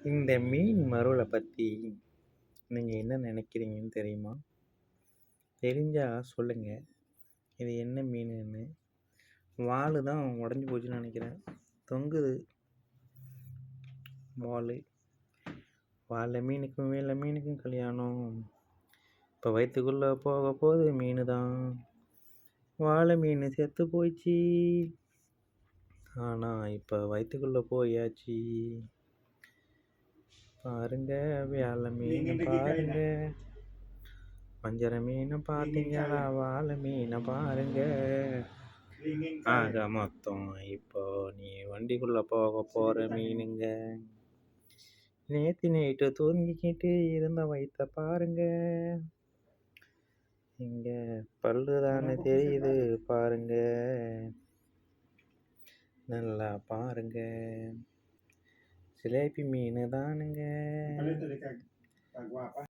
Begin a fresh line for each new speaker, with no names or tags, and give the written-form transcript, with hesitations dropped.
இந்த மீன் மருவல பத்தி நீங்க என்ன நினைக்கிறீங்கன்னு தெரியுமா? தெரிஞ்சா சொல்லுங்க. இது என்ன மீனுன்னு? வாலு தான் உடைஞ்சு போச்சுன்னு நெனைக்கிறேன். தொங்குது வாலு. வால்ல மீனுக்கும் வெள்ள மீனுக்கும் கல்யாணம். இப்போ வயித்துக்குள்ள போக போது மீனு தான். வாழை மீன் செத்து போச்சு. ஆனா இப்போ வயித்துக்குள்ள போயாச்சு. பாருங்க வியாழ மீன் பாருங்க. வஞ்சர மீனை பார்த்தீங்களா? வாழை மீனை பாருங்க. ஆக மொத்தம் இப்போ நீ வண்டிக்குள்ள போக போற மீனுங்க. நேத்து நைட்டு தூங்கிக்கிட்டு இருந்த வயித்த பாருங்க. இங்க பல்லு தானே தெரியுது பாருங்க. நல்லா பாருங்க. சிலேபி மீன் தானுங்க.